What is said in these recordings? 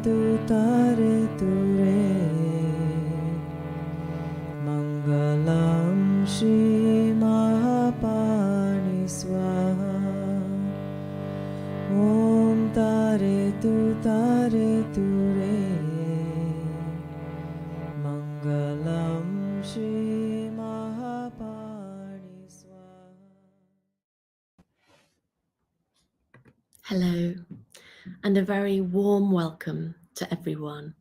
tare ture Mangalam Shri Mahapani Swaha Om tare ture Mangalam Shri Mahapani Swaha. Hello, and a very warm welcome to everyone.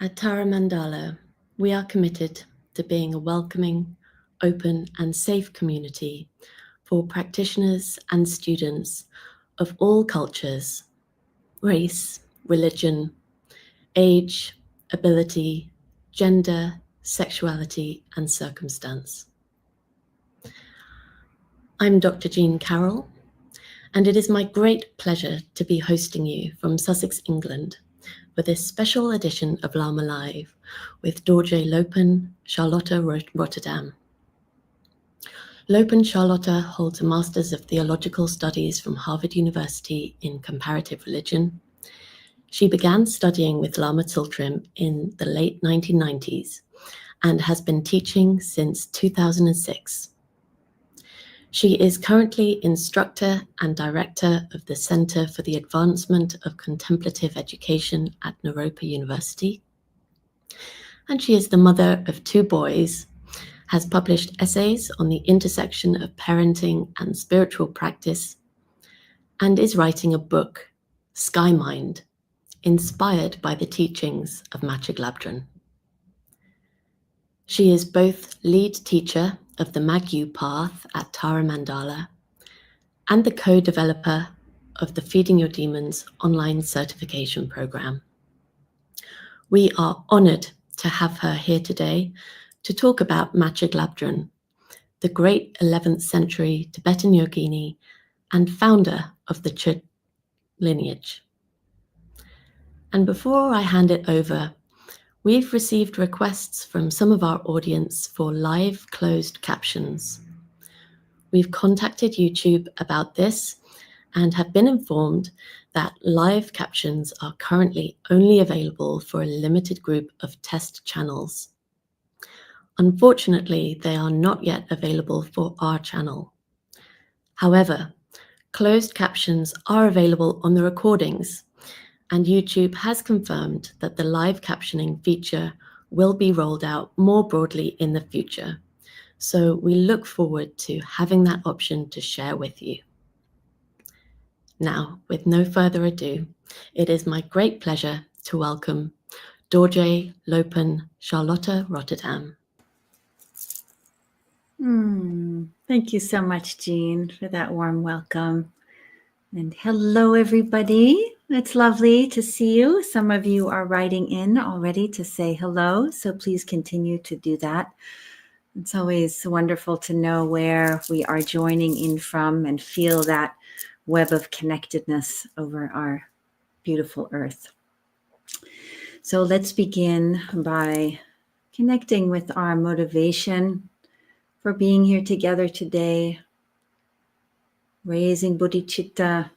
At Mandala, we are committed to being a welcoming, open, and safe community for practitioners and students of all cultures, race, religion, age, ability, gender, sexuality, and circumstance. I'm Dr. Jean Carroll, and it is my great pleasure to be hosting you from Sussex, England, for this special edition of Lama Live with Dorje Lopön Charlotte Rotterdam. Lopön Charlotte holds a Master's of Theological Studies from Harvard University in Comparative Religion. She began studying with Lama Tsultrim in the late 1990s and has been teaching since 2006. She is currently instructor and director of the Center for the Advancement of Contemplative Education at Naropa University. And she is the mother of 2 boys, has published essays on the intersection of parenting and spiritual practice, and is writing a book, Sky Mind, inspired by the teachings of Machig Labdrön. She is both lead teacher of the Magyu Path at Mandala and the co-developer of the Feeding Your Demons online certification program. We are honored to have her here today to talk about Machig Labdrön, the great 11th century Tibetan yogini and founder of the Lineage. And before I hand it over, we've received requests from some of our audience for live closed captions. We've contacted YouTube about this and have been informed that live captions are currently only available for a limited group of test channels. Unfortunately, they are not yet available for our channel. However, closed captions are available on the recordings, and YouTube has confirmed that the live captioning feature will be rolled out more broadly in the future. So we look forward to having that option to share with you. Now, with no further ado, it is my great pleasure to welcome Dorje Lopön Charlotte Rotterdam. Thank you so much, Jean, for that warm welcome. And hello, everybody. It's lovely to see you. Some of you are writing in already to say hello, so please continue to do that. It's always wonderful to know where we are joining in from and feel that web of connectedness over our beautiful earth. So let's begin by connecting with our motivation for being here together today, raising Bodhicitta,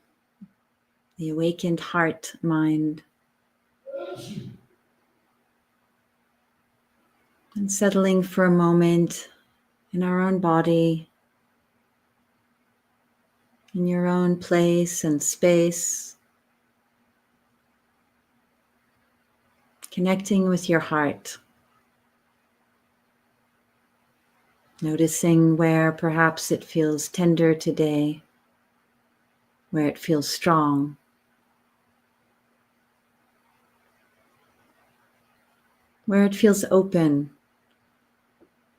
the awakened heart, mind, and settling for a moment in our own body, in your own place and space, connecting with your heart, noticing where perhaps it feels tender today, where it feels strong, where it feels open,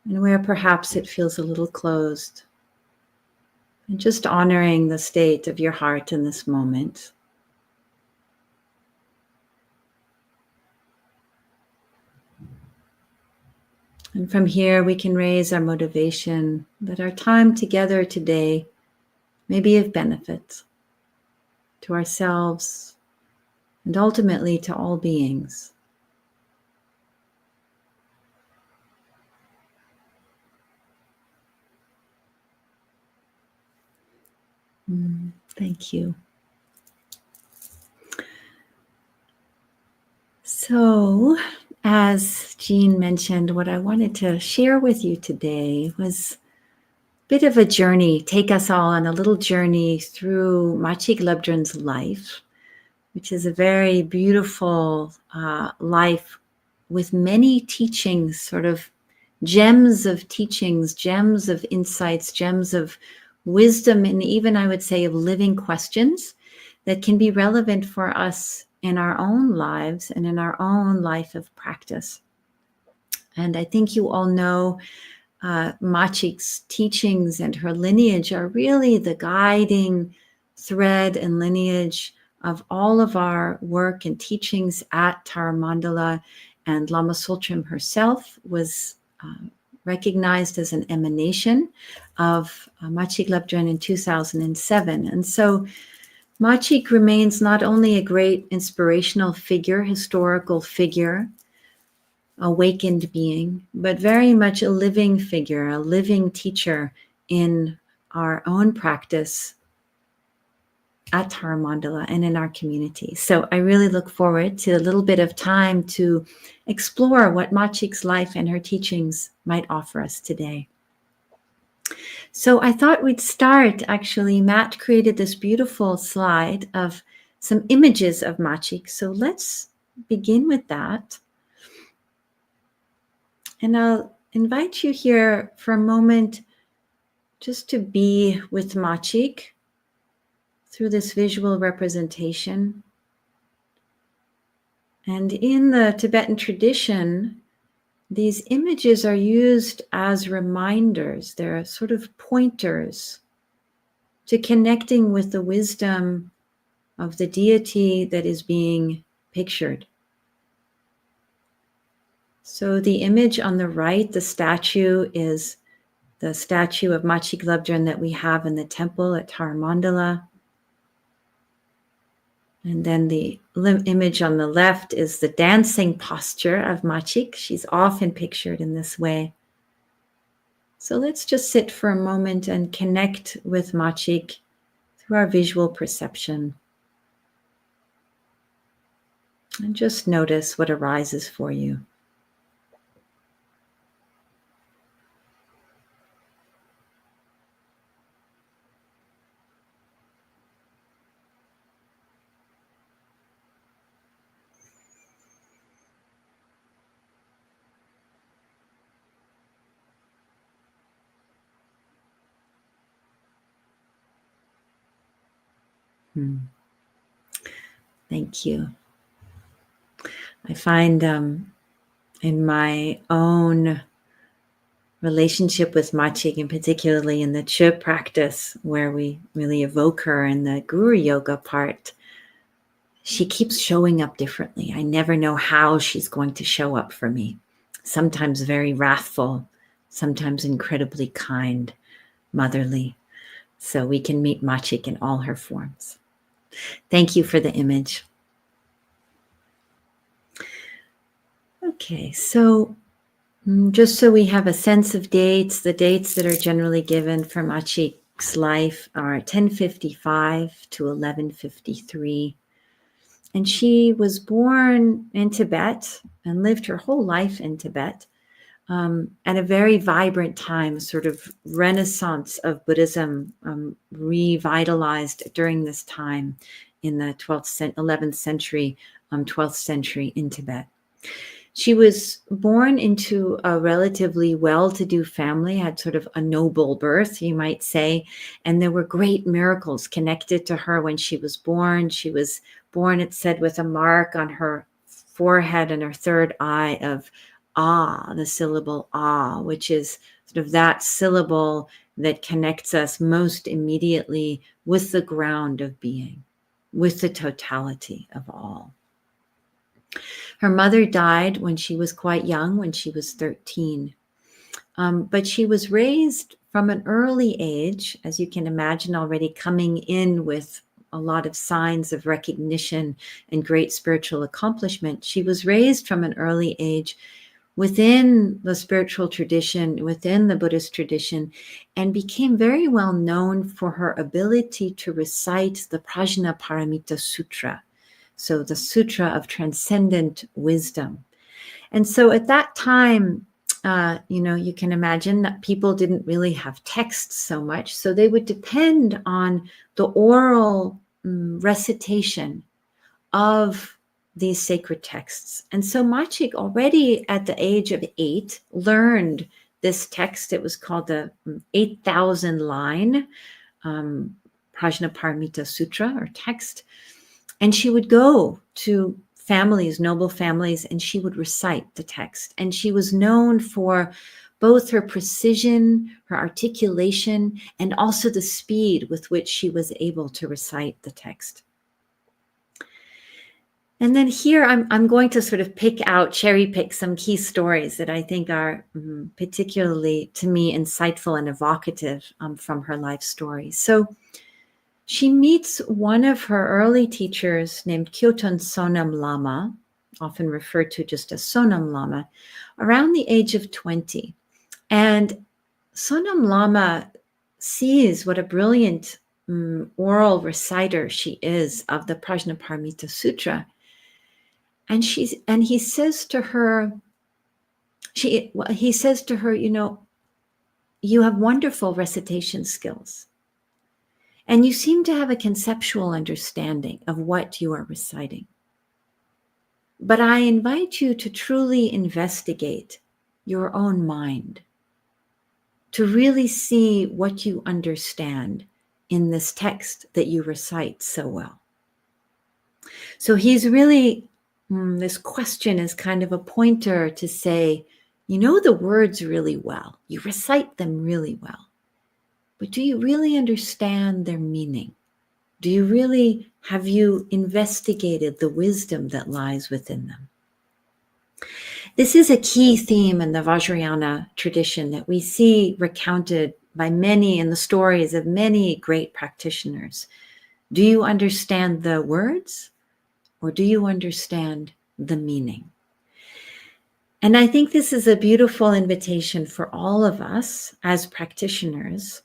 and where perhaps it feels a little closed. And just honoring the state of your heart in this moment. And from here, we can raise our motivation that our time together today may be of benefit to ourselves and ultimately to all beings. Thank you. So, as Jean mentioned, what I wanted to share with you today was a bit of a journey, take us all on a little journey through Machig Labdrön's life, which is a very beautiful life with many teachings, sort of gems of teachings, gems of insights, gems of wisdom, and even I would say of living questions that can be relevant for us in our own lives and in our own life of practice. And I think you all know Machig's teachings and her lineage are really the guiding thread and lineage of all of our work and teachings at Tara Mandala. And Lama Tsultrim herself was recognized as an emanation of Machig Labdrön in 2007. And so Machig remains not only a great inspirational figure, historical figure, awakened being, but very much a living figure, a living teacher in our own practice at Tara Mandala and in our community. So I really look forward to a little bit of time to explore what Machig's life and her teachings might offer us today. So I thought we'd start, actually, Matt created this beautiful slide of some images of Machig. So let's begin with that. And I'll invite you here for a moment just to be with Machig through this visual representation. And in the Tibetan tradition, these images are used as reminders. They're sort of pointers to connecting with the wisdom of the deity that is being pictured. So the image on the right, the statue, is the statue of Machig Labdrön that we have in the temple at Tara Mandala. And then the image on the left is the dancing posture of Machig. She's often pictured in this way. So let's just sit for a moment and connect with Machig through our visual perception. And just notice what arises for you. Thank you. I find in my own relationship with Machig, and particularly in the Che practice, where we really evoke her in the Guru Yoga part, she keeps showing up differently. I never know how she's going to show up for me. Sometimes very wrathful, sometimes incredibly kind, motherly. So we can meet Machig in all her forms. Thank you for the image. Okay, so just so we have a sense of dates, the dates that are generally given for Machig's life are 1055 to 1153. And she was born in Tibet and lived her whole life in Tibet at a very vibrant time, sort of renaissance of Buddhism revitalized during this time in the 11th century, 12th century in Tibet. She was born into a relatively well-to-do family, had sort of a noble birth, you might say, and there were great miracles connected to her when she was born. She was born, it said, with a mark on her forehead and her third eye of Ah, the syllable Ah, which is sort of that syllable that connects us most immediately with the ground of being, with the totality of all. Her mother died when she was quite young, when she was 13. But she was raised from an early age, as you can imagine, already coming in with a lot of signs of recognition and great spiritual accomplishment. She was raised from an early age within the spiritual tradition, within the Buddhist tradition, and became very well known for her ability to recite the Prajnaparamita Sutra. So the Sutra of Transcendent Wisdom. And so at that time, you can imagine that people didn't really have texts so much. So they would depend on the oral recitation of these sacred texts. And so Machig, already at the age of 8, learned this text. It was called the 8,000 line Prajnaparamita Sutra, or text. And she would go to families, noble families, and she would recite the text. And she was known for both her precision, her articulation, and also the speed with which she was able to recite the text. And then here I'm going to sort of cherry pick some key stories that I think are particularly, to me, insightful and evocative from her life story. So she meets one of her early teachers named Kyoton Sonam Lama, often referred to just as Sonam Lama, around the age of 20. And Sonam Lama sees what a brilliant oral reciter she is of the Prajnaparamita Sutra. And he says to her, you have wonderful recitation skills. And you seem to have a conceptual understanding of what you are reciting. But I invite you to truly investigate your own mind, to really see what you understand in this text that you recite so well. So he's really, this question is kind of a pointer to say, you know the words really well, you recite them really well. But do you really understand their meaning? Have you investigated the wisdom that lies within them? This is a key theme in the Vajrayana tradition that we see recounted by many in the stories of many great practitioners. Do you understand the words, or do you understand the meaning? And I think this is a beautiful invitation for all of us as practitioners.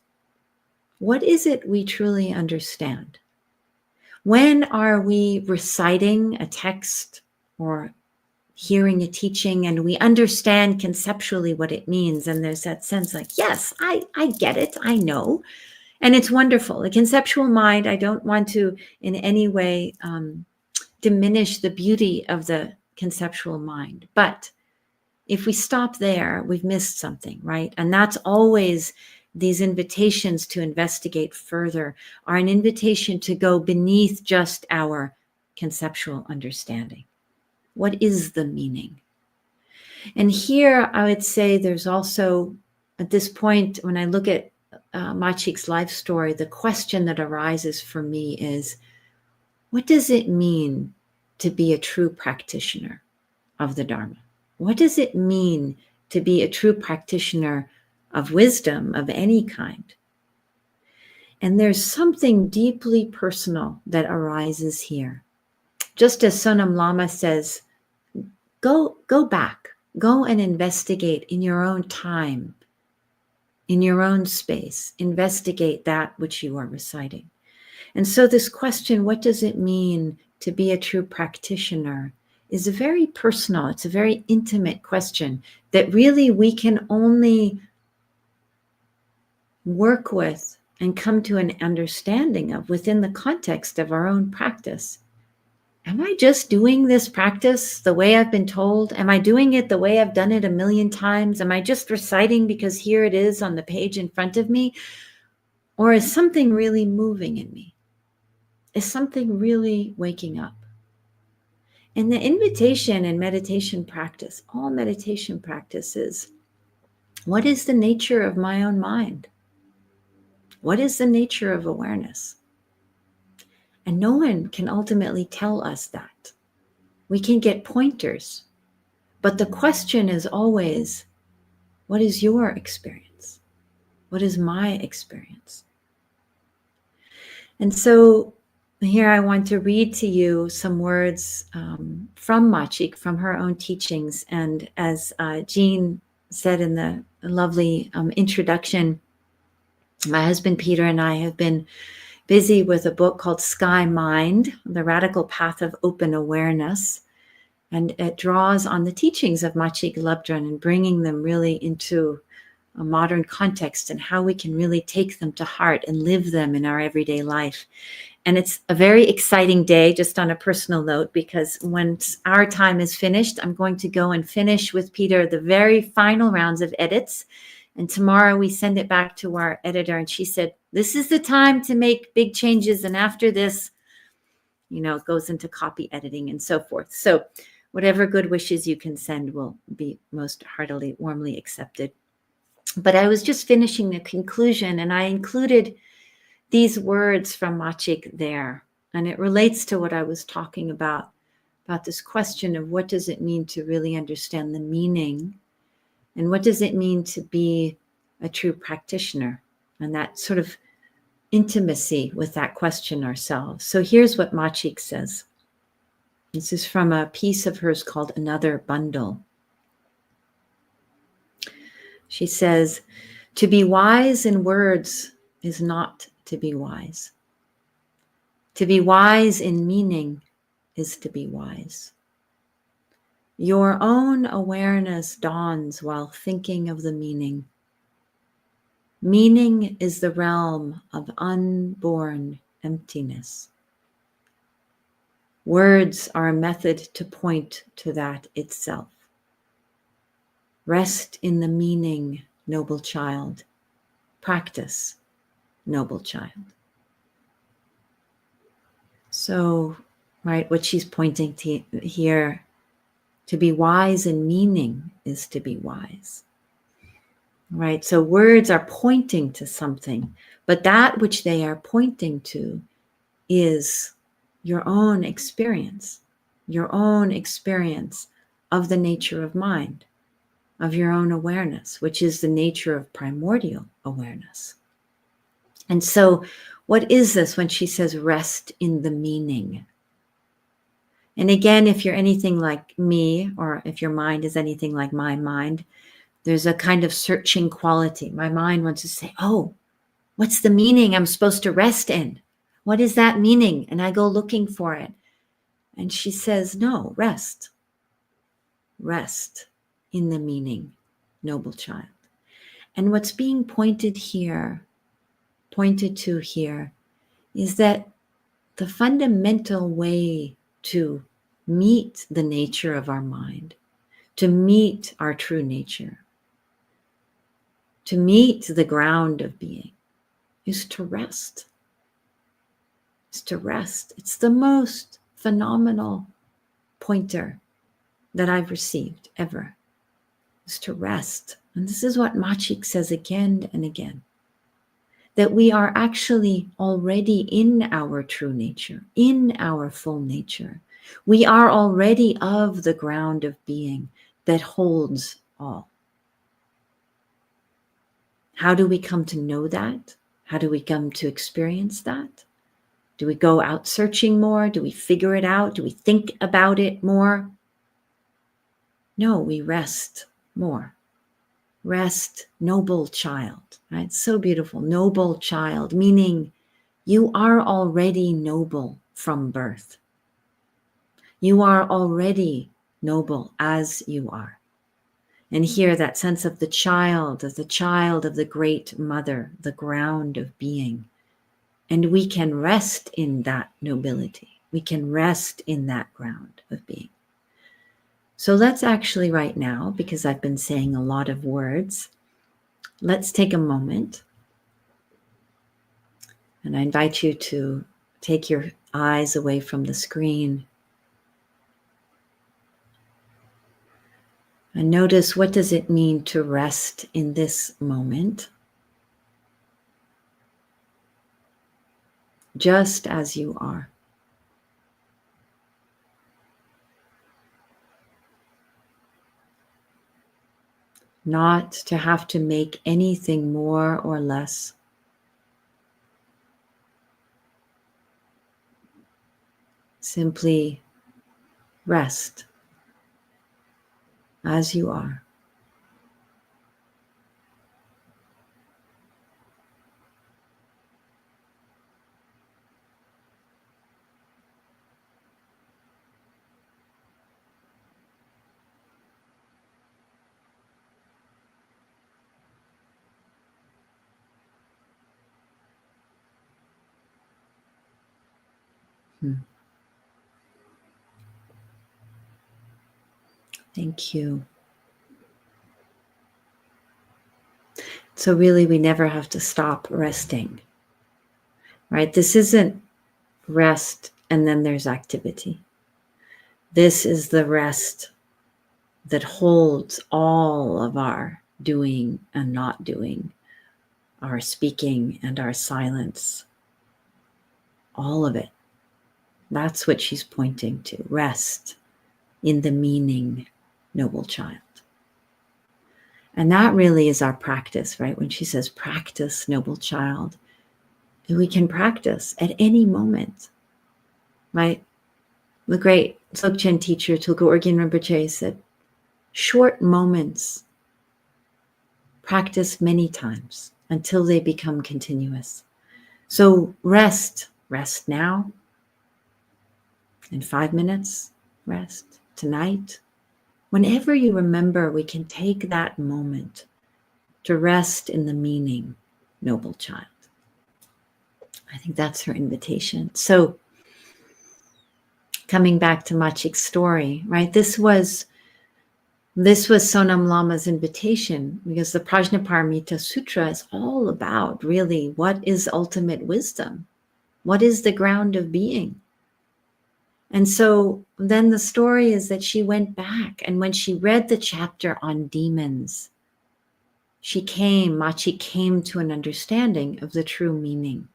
What is it we truly understand? When are we reciting a text or hearing a teaching and we understand conceptually what it means, and there's that sense like, yes, I get it, I know. And it's wonderful. The conceptual mind, I don't want to in any way diminish the beauty of the conceptual mind. But if we stop there, we've missed something, right? And that's always these invitations to investigate further are an invitation to go beneath just our conceptual understanding. What is the meaning? And here I would say there's also, at this point, when I look at Machig's life story, the question that arises for me is, what does it mean to be a true practitioner of the Dharma? What does it mean to be a true practitioner of wisdom of any kind? And there's something deeply personal that arises here. Just as Sonam Lama says, go back, go and investigate in your own time, in your own space, investigate that which you are reciting. And so this question, what does it mean to be a true practitioner, is a very personal, it's a very intimate question that really we can only work with and come to an understanding of within the context of our own practice. Am I just doing this practice the way I've been told? Am I doing it the way I've done it a million times? Am I just reciting because here it is on the page in front of me? Or is something really moving in me? Is something really waking up? And the invitation in meditation practice, all meditation practices, what is the nature of my own mind? What is the nature of awareness? And no one can ultimately tell us that. We can get pointers, but the question is always, what is your experience? What is my experience? And so here I want to read to you some words from Machig, from her own teachings. And as Jean said in the lovely introduction, my husband Peter and I have been busy with a book called Sky Mind, The Radical Path of Open Awareness. And it draws on the teachings of Machig Labdrön and bringing them really into a modern context and how we can really take them to heart and live them in our everyday life. And it's a very exciting day, just on a personal note, because once our time is finished, I'm going to go and finish with Peter the very final rounds of edits. And tomorrow we send it back to our editor. And she said, this is the time to make big changes. And after this, it goes into copy editing and so forth. So whatever good wishes you can send will be most heartily, warmly accepted. But I was just finishing the conclusion, and I included these words from Machig there. And it relates to what I was talking about this question of what does it mean to really understand the meaning, and what does it mean to be a true practitioner, and that sort of intimacy with that question ourselves. So here's what Machig says. This is from a piece of hers called Another Bundle. She says, to be wise in words is not to be wise. To be wise in meaning is to be wise. Your own awareness dawns while thinking of the meaning. Meaning is the realm of unborn emptiness. Words are a method to point to that itself. Rest in the meaning, noble child. Practice, noble child. So, right, what she's pointing to here, to be wise in meaning is to be wise. Right, so words are pointing to something, but that which they are pointing to is your own experience of the nature of mind, of your own awareness, which is the nature of primordial awareness. And so what is this when she says rest in the meaning? And again, if you're anything like me, or if your mind is anything like my mind, there's a kind of searching quality. My mind wants to say, oh, what's the meaning I'm supposed to rest in? What is that meaning? And I go looking for it. And she says, no, rest. Rest in the meaning, noble child. And what's being pointed to here, is that the fundamental way to meet the nature of our mind, to meet our true nature, to meet the ground of being, is to rest. Is to rest. It's the most phenomenal pointer that I've received ever, is to rest. And this is what Machig says again and again, that we are actually already in our true nature, in our full nature. We are already of the ground of being that holds all. How do we come to know that? How do we come to experience that? Do we go out searching more? Do we figure it out? Do we think about it more? No, we rest more. Rest, noble child, right? So beautiful, noble child, meaning you are already noble from birth. You are already noble as you are. And here, that sense of the child of the great mother, the ground of being. And we can rest in that nobility. We can rest in that ground of being. So let's actually right now, because I've been saying a lot of words, let's take a moment. And I invite you to take your eyes away from the screen. And notice, what does it mean to rest in this moment? Just as you are. Not to have to make anything more or less. Simply rest as you are. Thank you. So really, we never have to stop resting, right? This isn't rest and then there's activity. This is the rest that holds all of our doing and not doing, our speaking and our silence, all of it. That's what she's pointing to. Rest in the meaning, noble child. And that really is our practice, right? When she says practice, noble child, we can practice at any moment, right? The great Dzogchen teacher Tulku Urgyen Rinpoche said, short moments practice many times until they become continuous. So rest now. In 5 minutes, rest tonight. Whenever you remember, we can take that moment to rest in the meaning, noble child. I think that's her invitation. So coming back to Machig's story, right? This was Sonam Lama's invitation, because the Prajnaparamita Sutra is all about really what is ultimate wisdom? What is the ground of being? And so then the story is that she went back, and when she read the chapter on demons, Machig came to an understanding of the true meaning.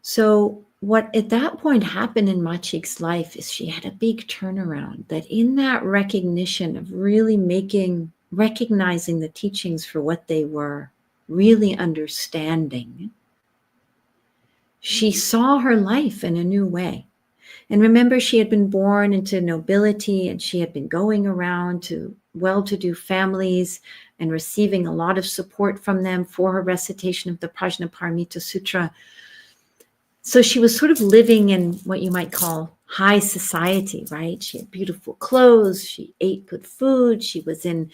So what at that point happened in Machig's life is she had a big turnaround, that in that recognition of really recognizing the teachings for what they were, really understanding, she saw her life in a new way. And remember, she had been born into nobility, and she had been going around to well-to-do families and receiving a lot of support from them for her recitation of the Prajnaparamita Sutra. So she was sort of living in what you might call high society, right? She had beautiful clothes, she ate good food, she was in,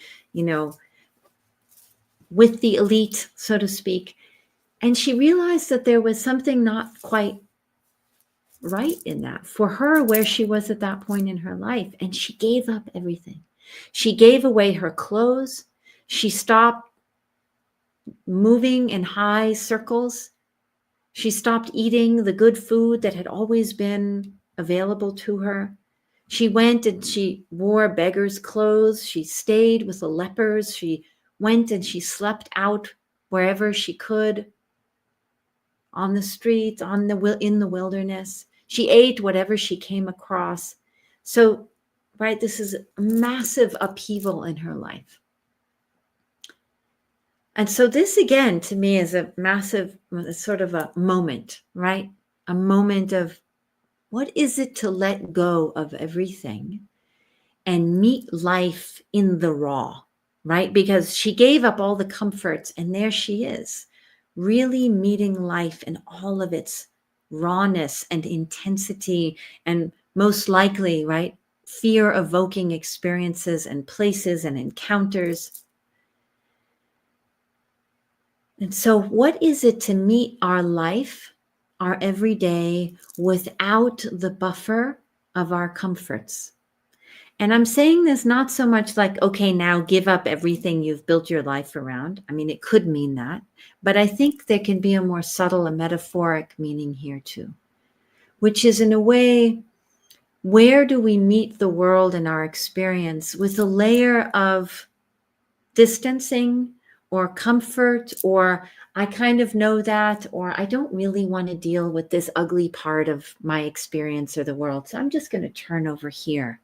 with the elite, so to speak. And she realized that there was something not quite right in that for her, where she was at that point in her life. And she gave up everything. She gave away her clothes. She stopped moving in high circles. She stopped eating the good food that had always been available to her. She went and she wore beggar's clothes. She stayed with the lepers. She went and she slept out wherever she could, on the streets, in the wilderness. She ate whatever she came across. So, right, this is a massive upheaval in her life. And so this, again, to me is a massive sort of a moment, right? A moment of what is it to let go of everything and meet life in the raw, right? Because she gave up all the comforts, and there she is, really meeting life in all of its rawness and intensity, and most likely, right, fear-evoking experiences and places and encounters. And so what is it to meet our life, our everyday, without the buffer of our comforts? And I'm saying this not so much like, okay, now give up everything you've built your life around. I mean, it could mean that, but I think there can be a more subtle, a metaphoric meaning here too, which is, in a way, where do we meet the world and our experience with a layer of distancing or comfort, or I kind of know that, or I don't really want to deal with this ugly part of my experience or the world, so I'm just going to turn over here.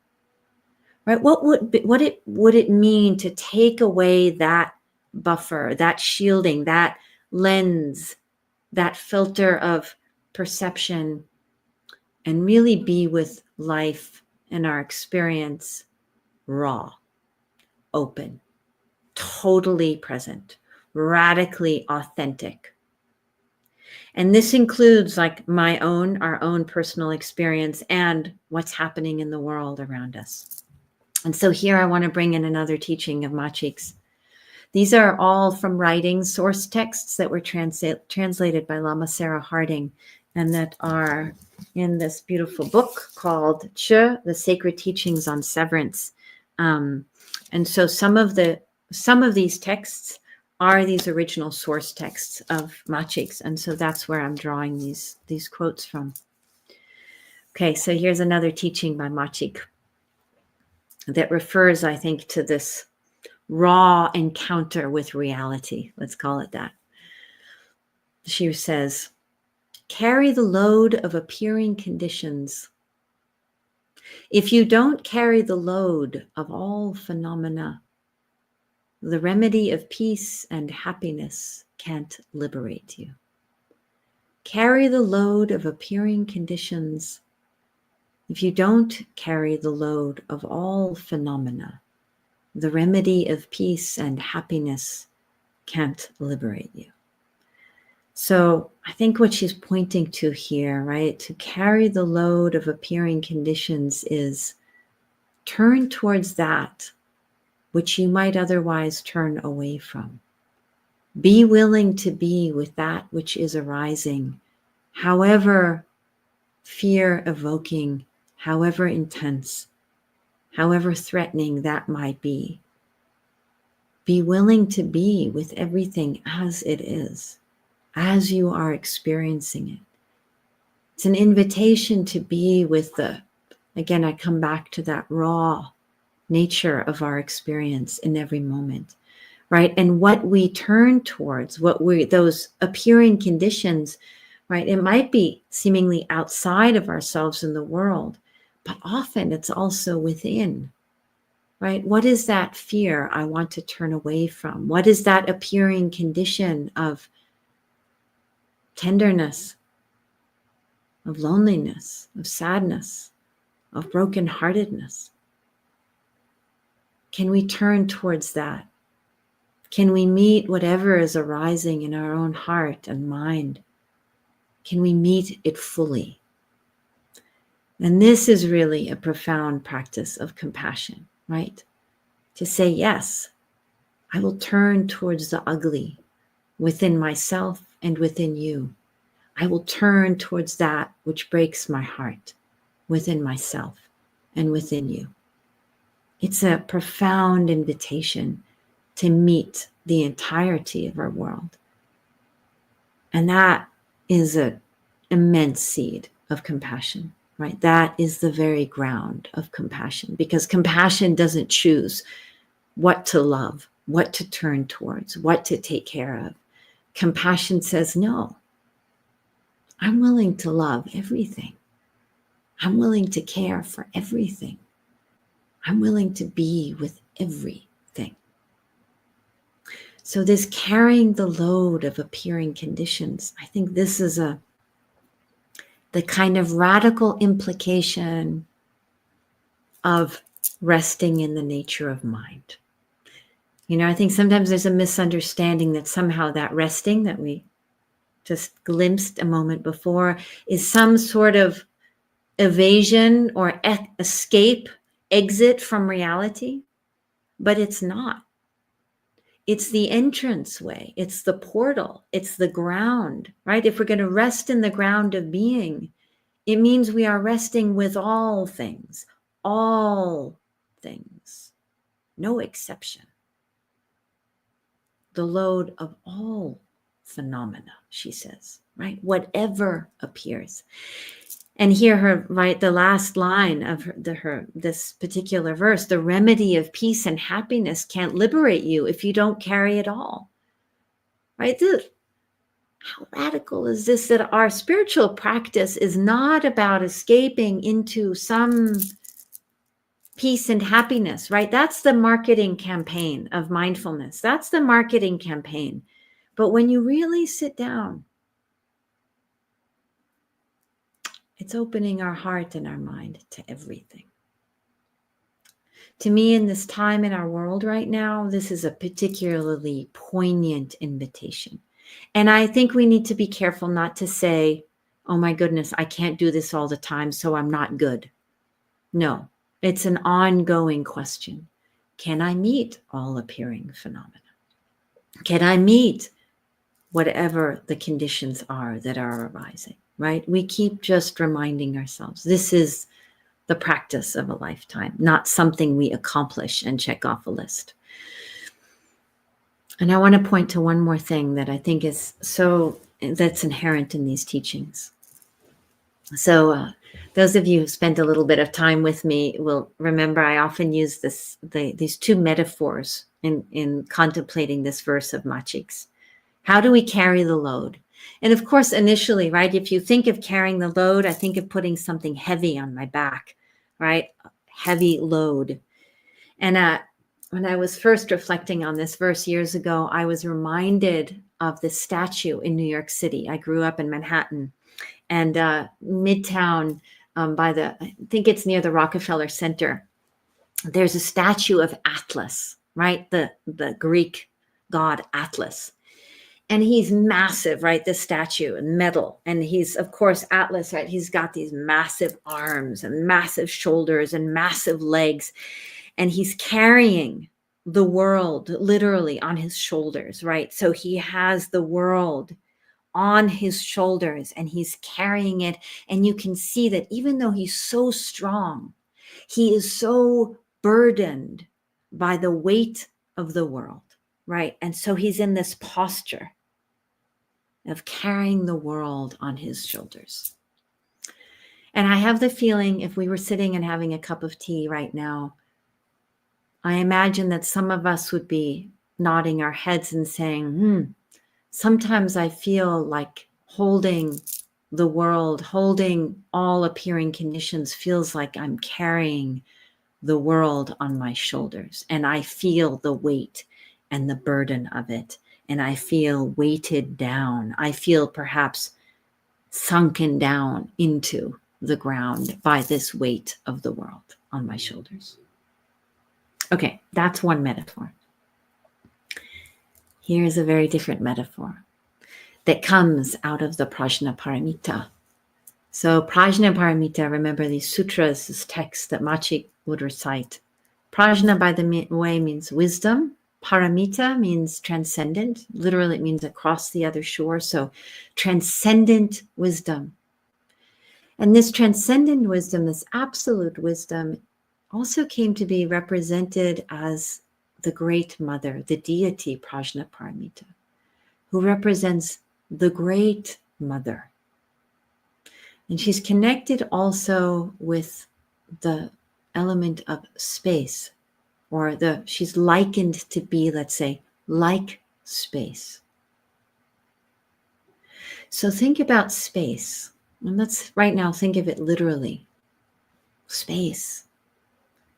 Right? What would it mean to take away that buffer, that shielding, that lens, that filter of perception, and really be with life and our experience raw, open, totally present, radically authentic? And this includes like our own personal experience and what's happening in the world around us. And so here I want to bring in another teaching of Machig's. These are all from writing source texts that were translated by Lama Sarah Harding and that are in this beautiful book called Che, The Sacred Teachings on Severance. And so some of these texts are these original source texts of Machig's, and so that's where I'm drawing these quotes from. Okay, so here's another teaching by Machig that refers, I think, to this raw encounter with reality. Let's call it that. She says, carry the load of appearing conditions. If you don't carry the load of all phenomena, the remedy of peace and happiness can't liberate you. Carry the load of appearing conditions. If you don't carry the load of all phenomena, the remedy of peace and happiness can't liberate you. So I think what she's pointing to here, right, to carry the load of appearing conditions is turn towards that which you might otherwise turn away from. Be willing to be with that which is arising, however fear-evoking, however intense, however threatening that might be. Be willing to be with everything as it is, as you are experiencing it. It's an invitation to be with again, I come back to that raw nature of our experience in every moment, right? And what we turn towards, those appearing conditions, right? It might be seemingly outside of ourselves in the world, but often it's also within, right? What is that fear I want to turn away from? What is that appearing condition of tenderness, of loneliness, of sadness, of brokenheartedness? Can we turn towards that? Can we meet whatever is arising in our own heart and mind? Can we meet it fully? And this is really a profound practice of compassion, right? To say, yes, I will turn towards the ugly within myself and within you. I will turn towards that which breaks my heart within myself and within you. It's a profound invitation to meet the entirety of our world. And that is an immense seed of compassion, right? That is the very ground of compassion, because compassion doesn't choose what to love, what to turn towards, what to take care of. Compassion says, no, I'm willing to love everything. I'm willing to care for everything. I'm willing to be with everything. So this carrying the load of appearing conditions, I think this is the kind of radical implication of resting in the nature of mind. You know, I think sometimes there's a misunderstanding that somehow that resting that we just glimpsed a moment before is some sort of evasion or escape, exit from reality, but it's not. It's the entranceway, it's the portal, it's the ground, right? If we're going to rest in the ground of being, it means we are resting with all things, no exception. The load of all phenomena, she says, right? Whatever appears. And here her, right, the last line of this particular verse, the remedy of peace and happiness can't liberate you if you don't carry it all, right? How radical is this, that our spiritual practice is not about escaping into some peace and happiness, right? That's the marketing campaign of mindfulness. That's the marketing campaign. But when you really sit down, it's opening our heart and our mind to everything. To me, in this time in our world right now, this is a particularly poignant invitation. And I think we need to be careful not to say, oh my goodness, I can't do this all the time, so I'm not good. No, it's an ongoing question. Can I meet all appearing phenomena? Can I meet whatever the conditions are that are arising? right? We keep just reminding ourselves, this is the practice of a lifetime, not something we accomplish and check off a list. And I want to point to one more thing that I think is that's inherent in these teachings. So those of you who spent a little bit of time with me will remember I often use these two metaphors in contemplating this verse of Machig's. How do we carry the load? And of course, initially, right, if you think of carrying the load, I think of putting something heavy on my back, right? Heavy load. And when I was first reflecting on this verse years ago, I was reminded of this statue in New York City. I grew up in Manhattan, and Midtown, I think it's near the Rockefeller Center, there's a statue of Atlas, right? The Greek god Atlas. And he's massive, right? This statue in metal. And he's, of course, Atlas, right? He's got these massive arms and massive shoulders and massive legs. And he's carrying the world literally on his shoulders, right? So he has the world on his shoulders and he's carrying it. And you can see that even though he's so strong, he is so burdened by the weight of the world, right? And so he's in this posture of carrying the world on his shoulders. And I have the feeling if we were sitting and having a cup of tea right now, I imagine that some of us would be nodding our heads and saying, sometimes I feel like holding the world, holding all appearing conditions feels like I'm carrying the world on my shoulders. And I feel the weight and the burden of it. And I feel weighted down. I feel perhaps sunken down into the ground by this weight of the world on my shoulders. Okay, that's one metaphor. Here's a very different metaphor that comes out of the Prajnaparamita. So Prajnaparamita, remember these sutras, this text that Machig would recite. Prajna, by the way, means wisdom. Paramita means transcendent. Literally, it means across the other shore. So transcendent wisdom. And this transcendent wisdom, this absolute wisdom, also came to be represented as the Great Mother, the deity Prajnaparamita, who represents the Great Mother. And she's connected also with the element of space, or she's likened to be, let's say, like space. So think about space. And let's right now think of it literally. Space.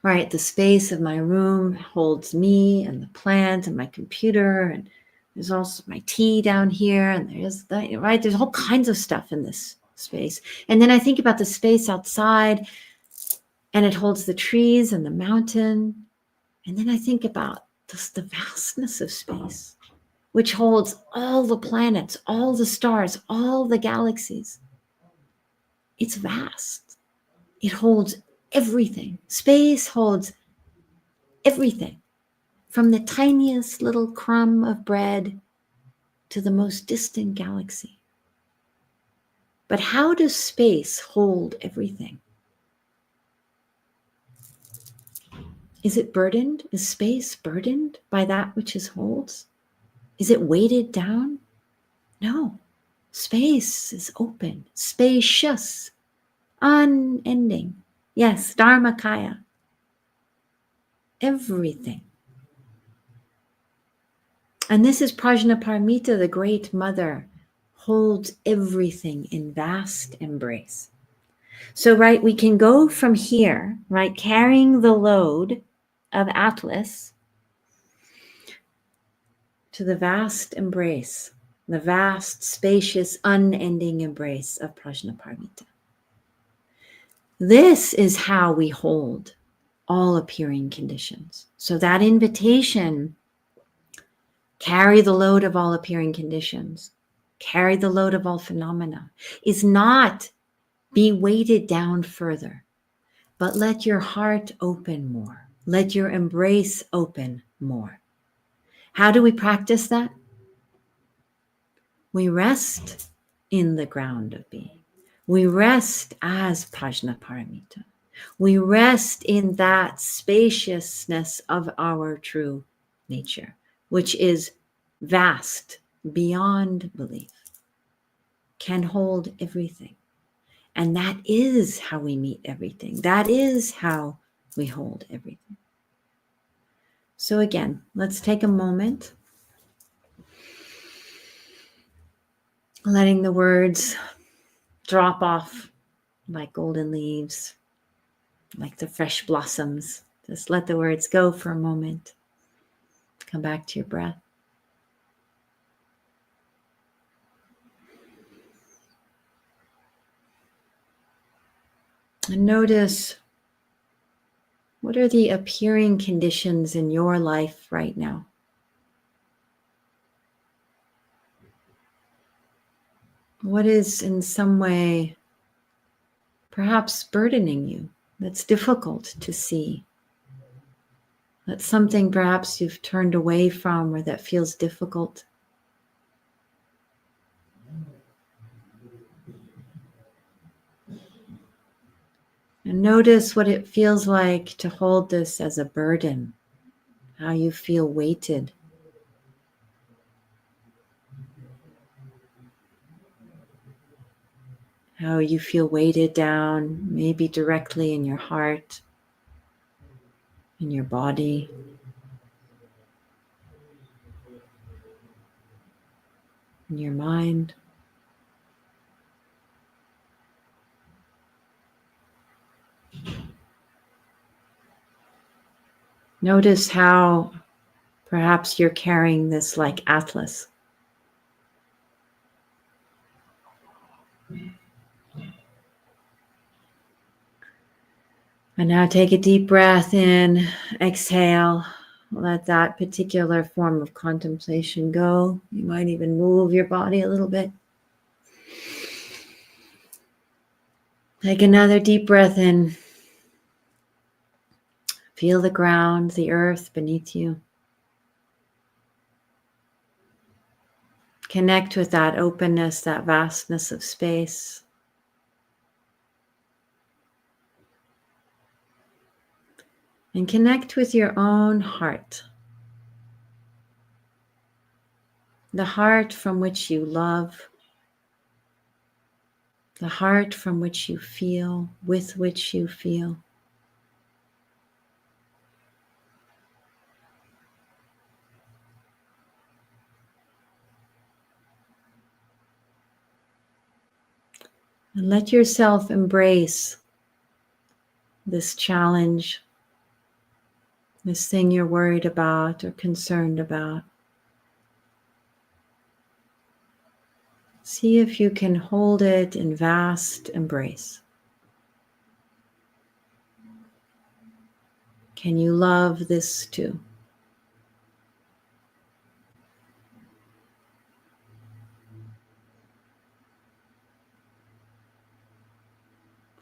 Right? The space of my room holds me and the plant and my computer, and there's also my tea down here, and there's that, right? There's all kinds of stuff in this space. And then I think about the space outside, and it holds the trees and the mountain. And then I think about the vastness of space, which holds all the planets, all the stars, all the galaxies. It's vast. It holds everything. Space holds everything, from the tiniest little crumb of bread to the most distant galaxy. But how does space hold everything? Is it burdened? Is space burdened by that which it holds? Is it weighted down? No. Space is open, spacious, unending. Yes, Dharmakaya. Everything. And this is Prajnaparamita, the Great Mother, holds everything in vast embrace. So, right, we can go from here, right, carrying the load of Atlas to the vast embrace, the vast, spacious, unending embrace of Prajnaparamita. This is how we hold all appearing conditions. So that invitation, carry the load of all appearing conditions, carry the load of all phenomena, is not be weighted down further, but let your heart open more. Let your embrace open more. How do we practice that? We rest in the ground of being. We rest as Prajnaparamita. We rest in that spaciousness of our true nature, which is vast beyond belief, can hold everything. And that is how we meet everything. That is how we hold everything. So again, let's take a moment, letting the words drop off like golden leaves, like the fresh blossoms. Just let the words go for a moment. Come back to your breath. And notice, what are the appearing conditions in your life right now? What is in some way perhaps burdening you that's difficult to see? That's something perhaps you've turned away from or that feels difficult. And notice what it feels like to hold this as a burden, how you feel weighted. How you feel weighted down, maybe directly in your heart, in your body. In your mind. Notice how perhaps you're carrying this like Atlas. And now take a deep breath in, exhale, let that particular form of contemplation go. You might even move your body a little bit. Take another deep breath in. Feel the ground, the earth beneath you. Connect with that openness, that vastness of space. And connect with your own heart. The heart from which you love. The heart from which you feel, with which you feel. And let yourself embrace this challenge, this thing you're worried about or concerned about. See if you can hold it in vast embrace. Can you love this too?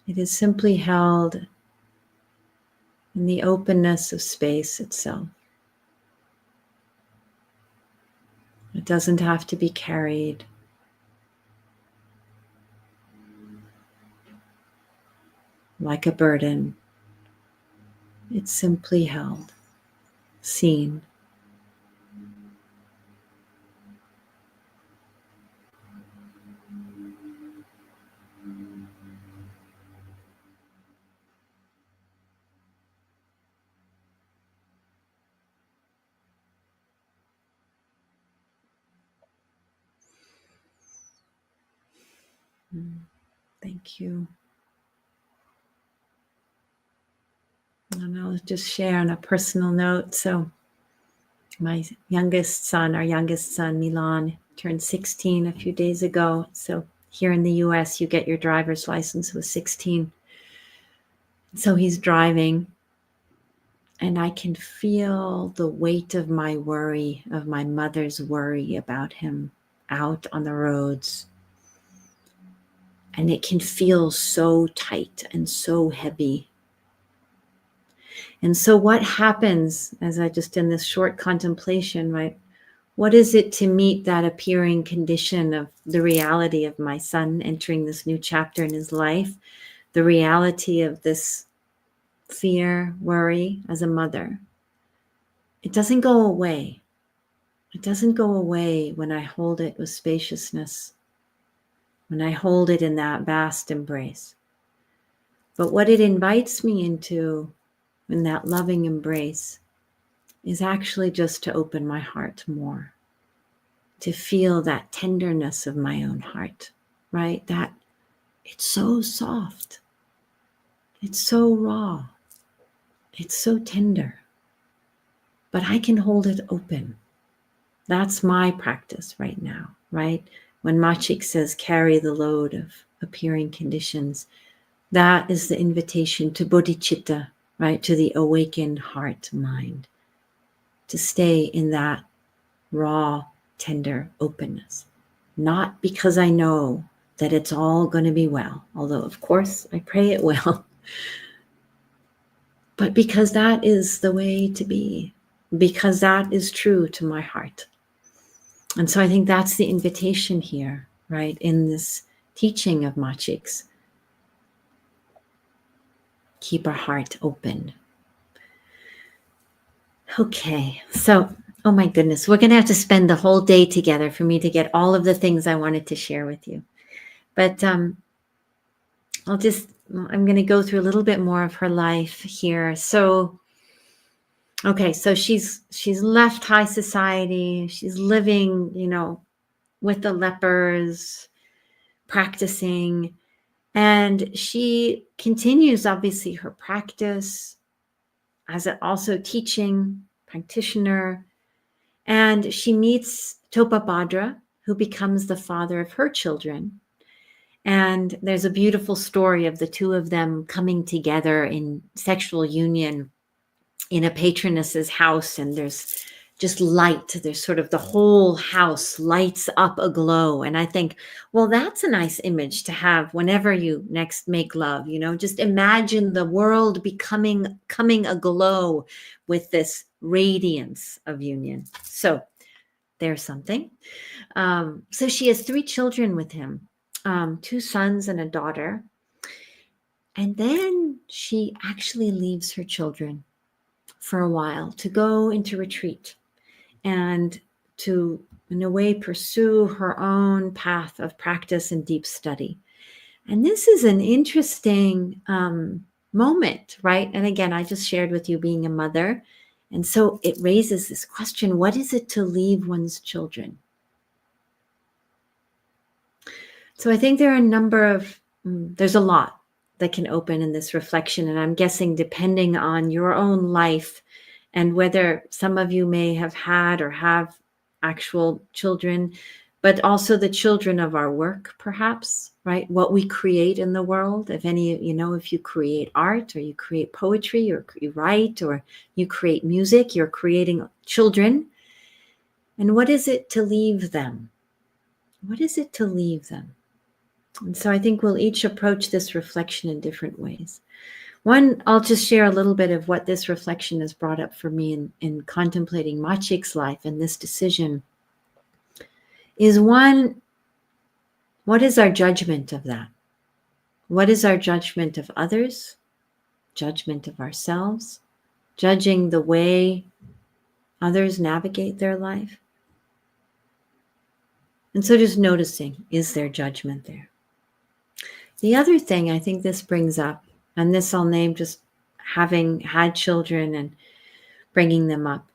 It is simply held in the openness of space itself. It doesn't have to be carried. Like a burden. It's simply held, seen. Thank you. And I'll just share on a personal note. So my youngest son, our youngest son, Milan, turned 16 a few days ago. So here in the US, you get your driver's license with 16. So he's driving, and I can feel the weight of my worry, of my mother's worry about him out on the roads. And it can feel so tight and so heavy. And so what happens as I just in this short contemplation, right? What is it to meet that appearing condition of the reality of my son entering this new chapter in his life, the reality of this fear, worry as a mother? It doesn't go away. It doesn't go away when I hold it with spaciousness, when I hold it in that vast embrace. But what it invites me into in that loving embrace is actually just to open my heart more, to feel that tenderness of my own heart, right? That it's so soft, it's so raw, it's so tender, but I can hold it open. That's my practice right now, right? When Machig says, carry the load of appearing conditions, that is the invitation to Bodhicitta, right? To the awakened heart mind, to stay in that raw, tender openness. Not because I know that it's all going to be well, although of course I pray it will, but because that is the way to be, because that is true to my heart. And so I think that's the invitation here, right? In this teaching of Machig's. Keep our heart open. Okay, so, oh my goodness, we're going to have to spend the whole day together for me to get all of the things I wanted to share with you. But I'm going to go through a little bit more of her life here. So, okay, so she's left high society. She's living, with the lepers, practicing. And she continues, obviously, her practice as also teaching practitioner. And she meets Topabhadra, who becomes the father of her children. And there's a beautiful story of the two of them coming together in sexual union in a patroness's house. And there's just light. There's sort of the whole house lights up aglow. And I think, well, that's a nice image to have whenever you next make love. Just imagine the world coming aglow with this radiance of union. So there's something. So she has 3 children with him, 2 sons and a daughter. And then she actually leaves her children for a while to go into retreat and to, in a way, pursue her own path of practice and deep study. And this is an interesting moment, right? And again, I just shared with you being a mother. And so it raises this question, what is it to leave one's children? So I think there are a number of, there's a lot that can open in this reflection. And I'm guessing depending on your own life and whether some of you may have had or have actual children, but also the children of our work, perhaps, right? What we create in the world. If any, if you create art or you create poetry or you write or you create music, you're creating children. And what is it to leave them? What is it to leave them? And so I think we'll each approach this reflection in different ways. One, I'll just share a little bit of what this reflection has brought up for me in contemplating Machig's life and this decision. Is one, what is our judgment of that? What is our judgment of others? Judgment of ourselves? Judging the way others navigate their life? And so just noticing, is there judgment there? The other thing I think this brings up, and this I'll name just having had children and bringing them up,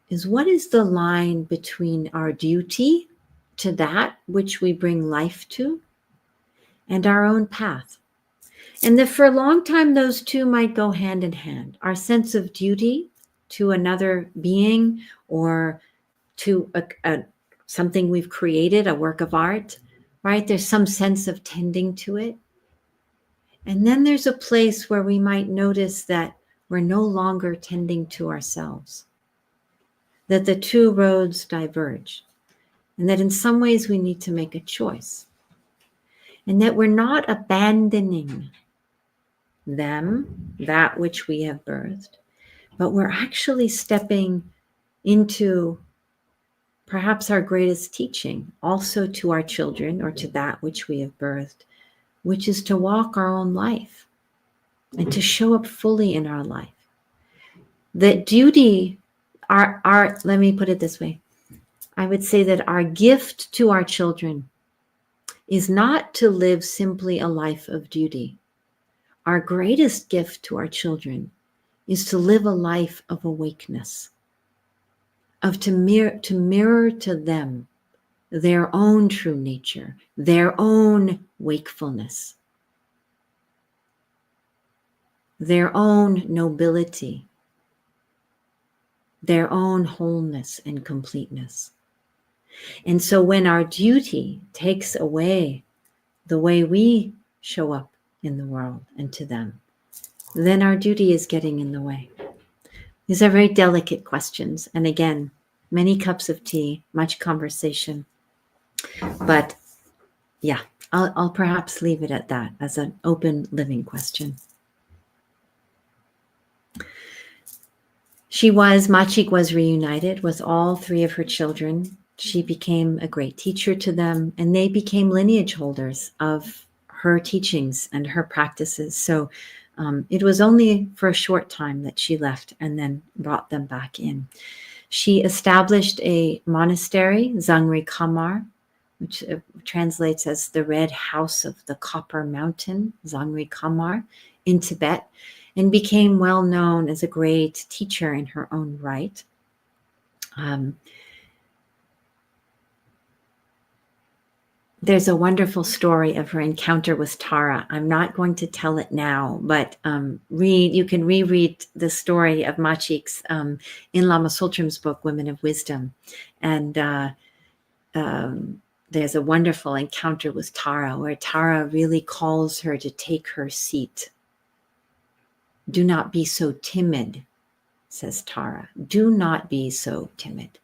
is what is the line between our duty to that which we bring life to and our own path? And that for a long time, those two might go hand in hand. Our sense of duty to another being or to something we've created, a work of art, right? There's some sense of tending to it. And then there's a place where we might notice that we're no longer tending to ourselves, that the two roads diverge, and that in some ways we need to make a choice, and that we're not abandoning them, that which we have birthed, but we're actually stepping into perhaps our greatest teaching also to our children or to that which we have birthed, which is to walk our own life and to show up fully in our life. That duty, let me put it this way. I would say that our gift to our children is not to live simply a life of duty. Our greatest gift to our children is to live a life of awakeness, to mirror to them their own true nature, their own wakefulness, their own nobility, their own wholeness and completeness. And so when our duty takes away the way we show up in the world and to them, then our duty is getting in the way. These are very delicate questions. And again, many cups of tea, much conversation. But yeah, I'll perhaps leave it at that as an open living question. Machig was reunited with all three of her children. She became a great teacher to them, and they became lineage holders of her teachings and her practices. So it was only for a short time that she left and then brought them back in. She established a monastery, Zangri Kamar, which translates as the Red House of the Copper Mountain, Zangri Kamar, in Tibet, and became well known as a great teacher in her own right. There's a wonderful story of her encounter with Tara. I'm not going to tell it now, but you can reread the story of Machig's in Lama Tsultrim's book, Women of Wisdom. And there's a wonderful encounter with Tara where Tara really calls her to take her seat. Do not be so timid, says Tara. Do not be so timid.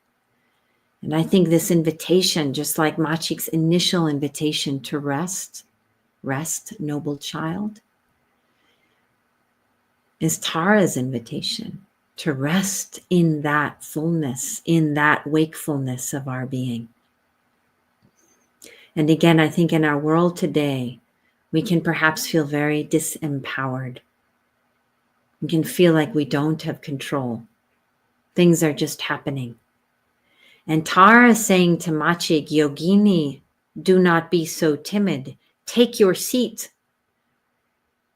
And I think this invitation, just like Machig's initial invitation to rest, noble child, is Tara's invitation to rest in that fullness, in that wakefulness of our being. And again, I think in our world today, we can perhaps feel very disempowered. We can feel like we don't have control. Things are just happening. And Tara is saying to Machig, Yogini, do not be so timid. Take your seat.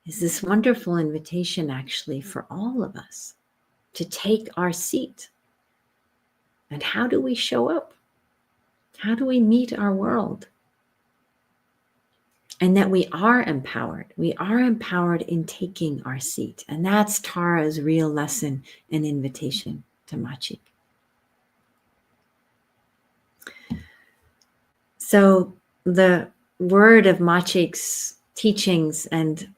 Is this wonderful invitation actually for all of us to take our seat. And how do we show up? How do we meet our world? And that we are empowered. We are empowered in taking our seat. And that's Tara's real lesson and invitation to Machig. So the word of Machig's teachings and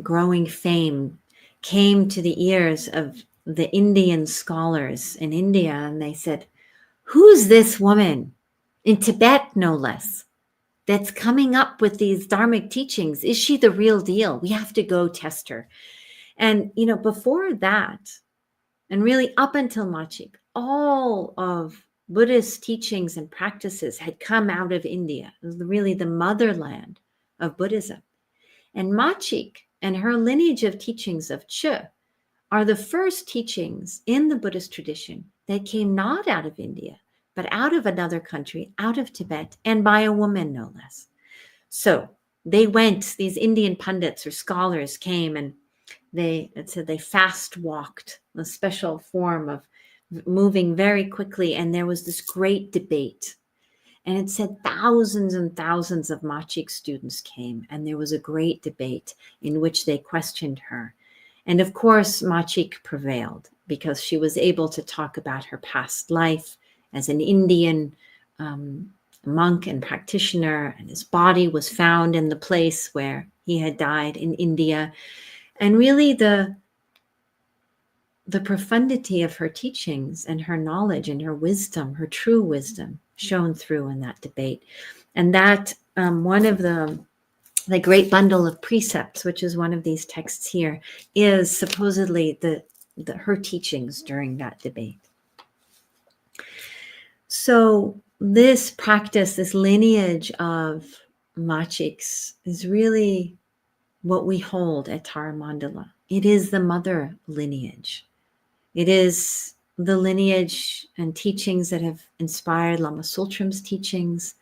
growing fame came to the ears of the Indian scholars in India, and they said, who's this woman, in Tibet no less, that's coming up with these dharmic teachings? Is she the real deal? We have to go test her. And, before that, and really up until Machig, all of Buddhist teachings and practices had come out of India. It was really the motherland of Buddhism. And Machig and her lineage of teachings of Che are the first teachings in the Buddhist tradition that came not out of India, but out of another country, out of Tibet, and by a woman no less. So they went, these Indian pundits or scholars came, and they fast walked, a special form of moving very quickly. And there was this great debate. And it said thousands and thousands of Machig students came, and there was a great debate in which they questioned her. And of course, Machig prevailed because she was able to talk about her past life as an Indian monk and practitioner, and his body was found in the place where he had died in India. And really the profundity of her teachings and her knowledge and her wisdom, her true wisdom, shone through in that debate. And that one of the great bundle of precepts, which is one of these texts here, is supposedly her teachings during that debate. So this practice, this lineage of Machigs is really what we hold at Tara Mandala. It is the mother lineage. It is the lineage and teachings that have inspired Lama Tsultrim's teachings,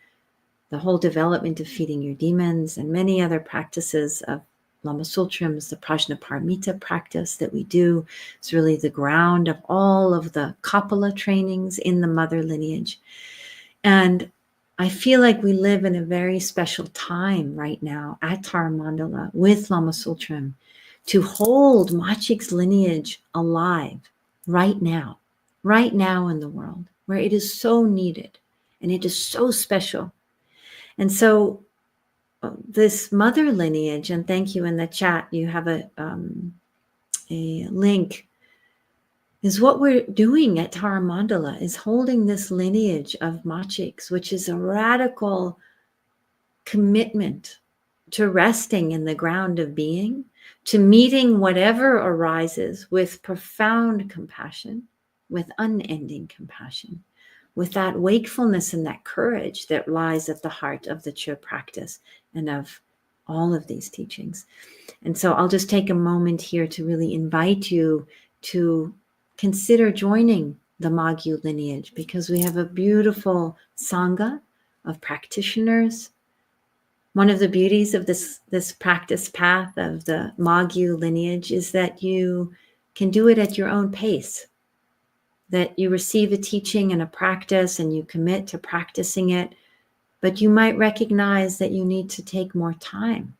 the whole development of feeding your demons, and many other practices of Lama Tsultrim's, the Prajnaparamita practice that we do. It's really the ground of all of the Kapala trainings in the mother lineage. And I feel like we live in a very special time right now at Tara Mandala with Lama Tsultrim to hold Machig's lineage alive right now in the world, where it is so needed and it is so special. And so this mother lineage, and thank you in the chat, you have a link, is what we're doing at Tara Mandala, is holding this lineage of Machigs, which is a radical commitment to resting in the ground of being, to meeting whatever arises with profound compassion, with unending compassion, with that wakefulness and that courage that lies at the heart of the Chö practice and of all of these teachings. And so I'll just take a moment here to really invite you to consider joining the Magyu lineage, because we have a beautiful Sangha of practitioners. One of the beauties of this practice path of the Magyu lineage is that you can do it at your own pace, that you receive a teaching and a practice and you commit to practicing it, but you might recognize that you need to take more time.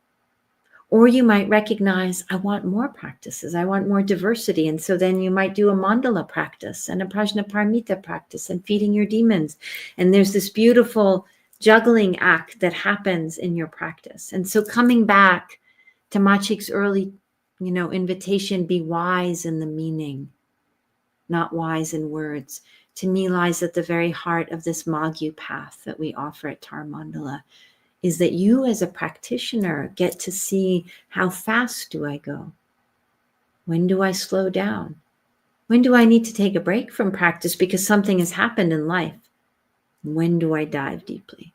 Or you might recognize, I want more practices, I want more diversity. And so then you might do a mandala practice and a prajnaparamita practice and feeding your demons. And there's this beautiful juggling act that happens in your practice. And so coming back to Machig's early, invitation, be wise in the meaning, not wise in words, to me lies at the very heart of this Magyu path that we offer at Tara Mandala, is that you as a practitioner get to see, how fast do I go? When do I slow down? When do I need to take a break from practice because something has happened in life? When do I dive deeply?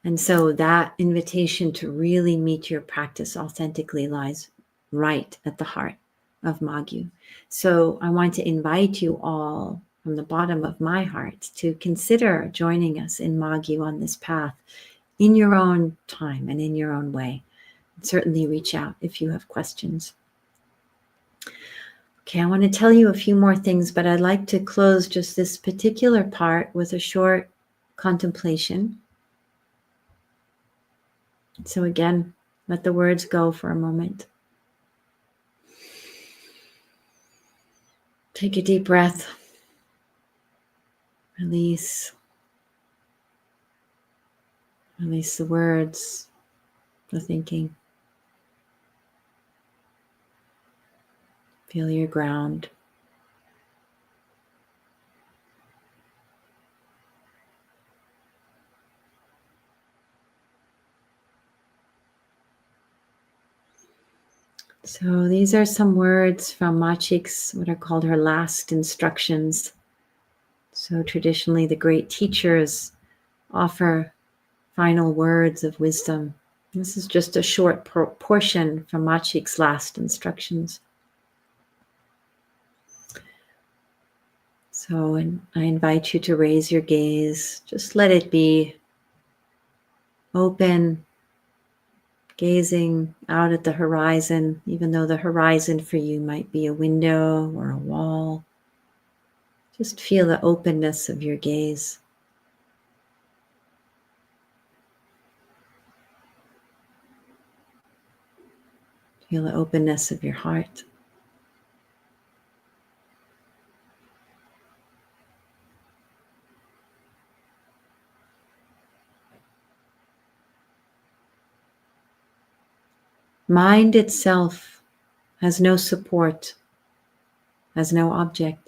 And so that invitation to really meet your practice authentically lies right at the heart of Magyu. So I want to invite you all from the bottom of my heart to consider joining us in Magyu on this path in your own time and in your own way. And certainly reach out if you have questions. Okay, I want to tell you a few more things, but I'd like to close just this particular part with a short contemplation. So again, let the words go for a moment. Take a deep breath. Release the words, the thinking. Feel your ground. So these are some words from Machig's, what are called her last instructions. So traditionally, the great teachers offer final words of wisdom. This is just a short portion from Machig's last instructions. So I invite you to raise your gaze. Just let it be open, gazing out at the horizon, even though the horizon for you might be a window or a wall. Just feel the openness of your gaze. Feel the openness of your heart. Mind itself has no support, has no object.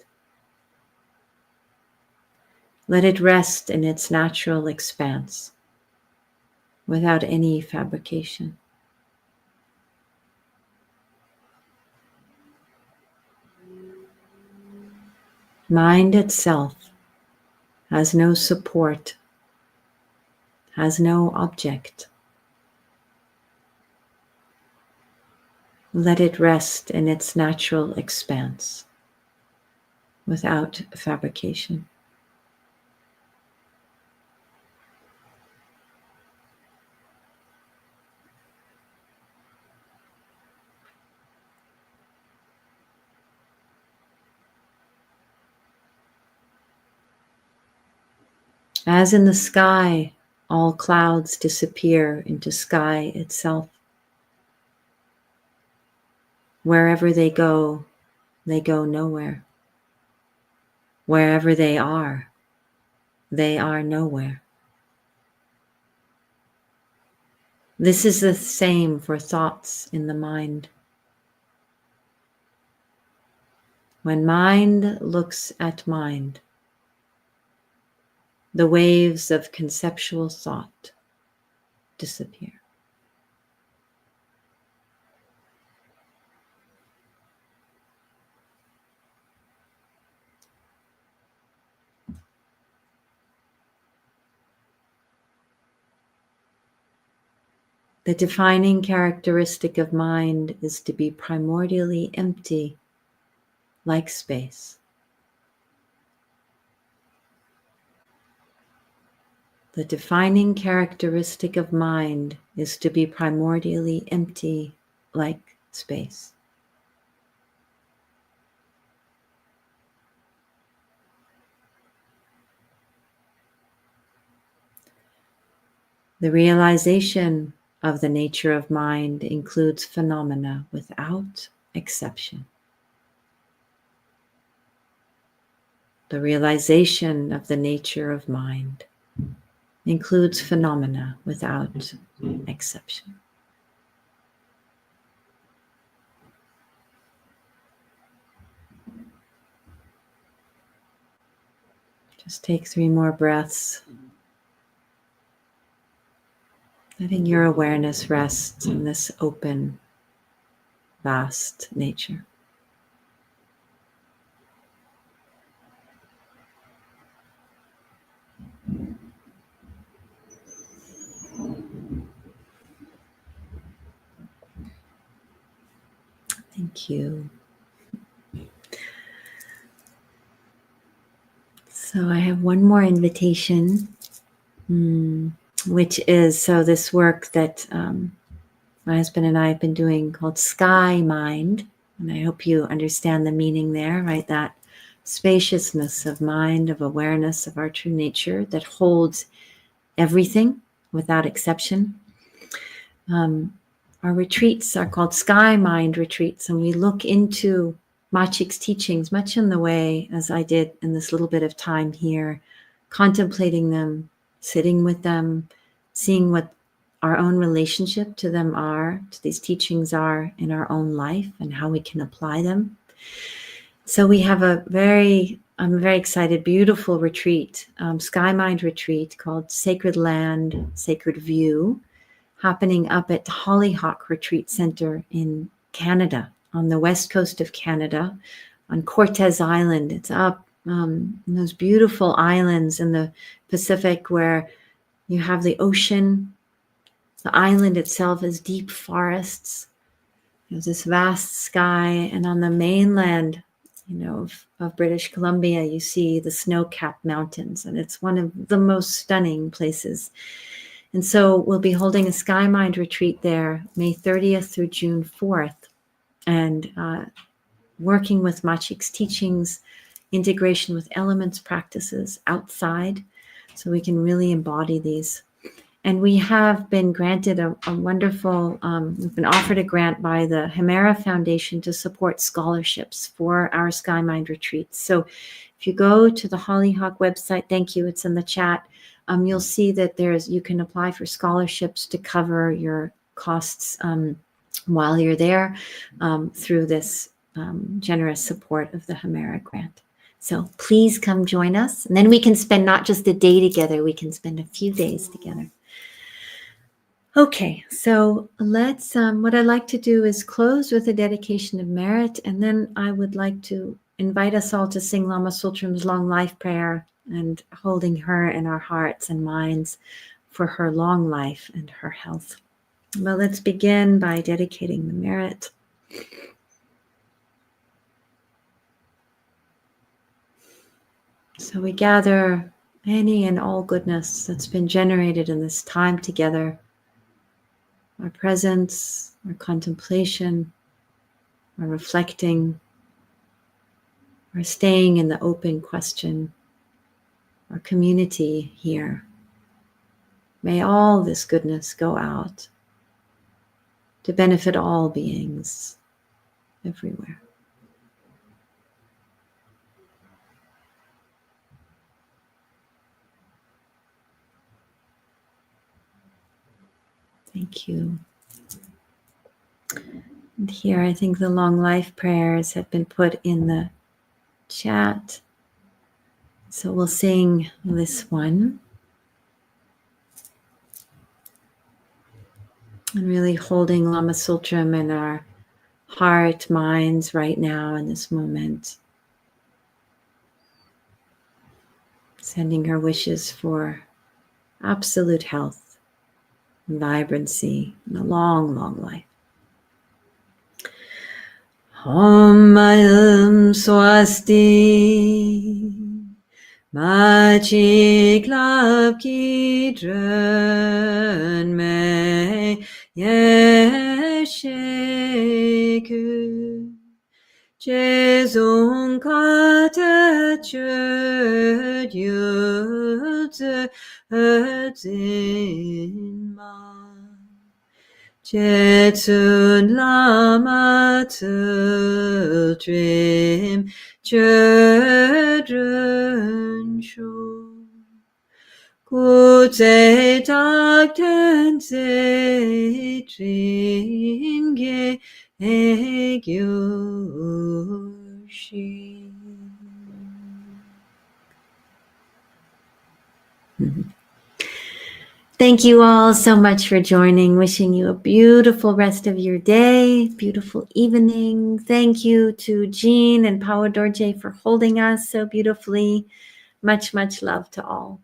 Let it rest in its natural expanse without any fabrication. Mind itself has no support, has no object. Let it rest in its natural expanse without fabrication. As in the sky, all clouds disappear into sky itself. Wherever they go nowhere. Wherever they are nowhere. This is the same for thoughts in the mind. When mind looks at mind, the waves of conceptual thought disappear. The defining characteristic of mind is to be primordially empty, like space. The defining characteristic of mind is to be primordially empty, like space. The realization of the nature of mind includes phenomena without exception. The realization of the nature of mind includes phenomena without exception. Just take 3 more breaths. Letting your awareness rest in this open, vast nature. Thank you. So I have one more invitation, which is this work that my husband and I have been doing called Sky Mind. And I hope you understand the meaning there, right? That spaciousness of mind, of awareness of our true nature that holds everything without exception. Our retreats are called Sky Mind retreats, and we look into Machig's teachings much in the way as I did in this little bit of time here, contemplating them, sitting with them, seeing what our own relationship to them are, to these teachings are in our own life and how we can apply them. So we have I'm very excited, beautiful retreat, Sky Mind retreat called Sacred Land, Sacred View, happening up at Hollyhock Retreat Center in Canada, on the west coast of Canada, on Cortes Island. It's up in those beautiful islands in the Pacific where you have the ocean. The island itself is deep forests. There's this vast sky, and on the mainland, of British Columbia, you see the snow-capped mountains, and it's one of the most stunning places. And so we'll be holding a Sky Mind retreat there, May 30th through June 4th, and working with Machig's teachings, integration with elements practices outside, so we can really embody these. And we have been granted a wonderful, we've been offered a grant by the Himera Foundation to support scholarships for our Sky Mind retreats. So if you go to the Hollyhock website, thank you, it's in the chat, you'll see that you can apply for scholarships to cover your costs while you're there through this generous support of the Himera grant. So please come join us. And then we can spend not just a day together, we can spend a few days together. Okay, so let's, what I'd like to do is close with a dedication of merit, and then I would like to invite us all to sing Lama Tsultrim's long life prayer and holding her in our hearts and minds for her long life and her health. Well, let's begin by dedicating the merit. So we gather any and all goodness that's been generated in this time together, our presence, our contemplation, our reflecting, our staying in the open question, our community here. May all this goodness go out to benefit all beings everywhere. Thank you. And here I think the long life prayers have been put in the chat. So we'll sing this one. And really holding Lama Sultram in our heart, minds right now in this moment. Sending her wishes for absolute health and vibrancy and a long, long life. Om Swasti Machig Labdrön me yesheku Jezun kata chöd yudze ödzin ma Jetsun lama tsultrim chödrön shu Kutse takten se tringe egyoshi. Thank you all so much for joining. Wishing you a beautiful rest of your day, beautiful evening. Thank you to Jean and Pawa Dorje for holding us so beautifully. Much, much love to all.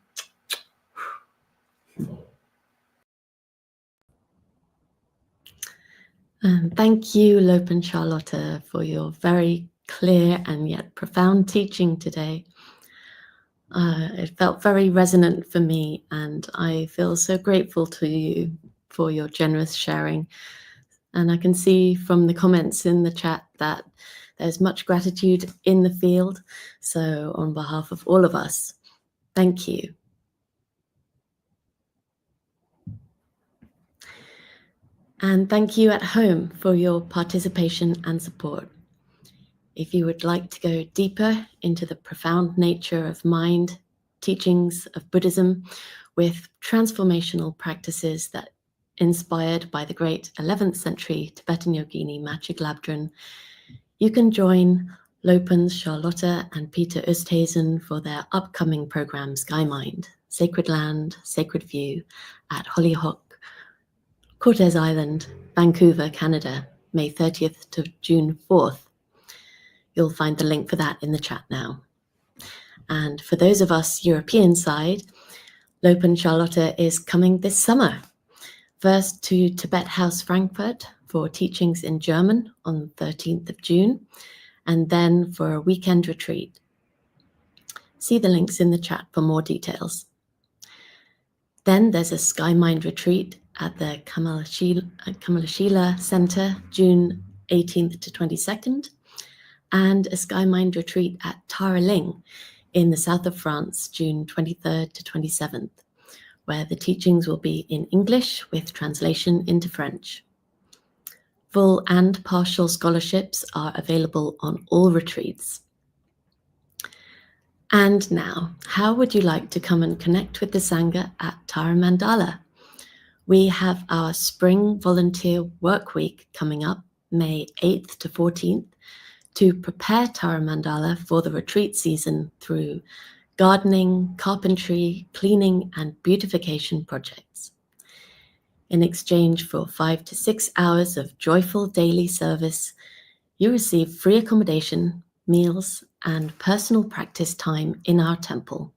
Thank you, Lopön Charlotte, for your very clear and yet profound teaching today. It felt very resonant for me, and I feel so grateful to you for your generous sharing. And I can see from the comments in the chat that there's much gratitude in the field. So on behalf of all of us, thank you. And thank you at home for your participation and support. If you would like to go deeper into the profound nature of mind, teachings of Buddhism with transformational practices that inspired by the great 11th century Tibetan yogini Machig Labdrön, you can join Lopön Charlotte and Peter Oosthuizen for their upcoming program Sky Mind, Sacred Land, Sacred View at Hollyhock, Cortes Island, Vancouver, Canada, May 30th to June 4th. You'll find the link for that in the chat now. And for those of us European side, Lopön Charlotte is coming this summer. First to Tibet House Frankfurt for teachings in German on 13th of June, and then for a weekend retreat. See the links in the chat for more details. Then there's a Sky Mind retreat at the Kamalashila Center, June 18th to 22nd, and a Sky Mind retreat at Taraling in the south of France, June 23rd to 27th, where the teachings will be in English with translation into French. Full and partial scholarships are available on all retreats. And now, how would you like to come and connect with the Sangha at Mandala? We have our Spring Volunteer Work Week coming up, May 8th to 14th, to prepare Mandala for the retreat season through gardening, carpentry, cleaning, and beautification projects. In exchange for 5 to 6 hours of joyful daily service, you receive free accommodation, meals, and personal practice time in our temple.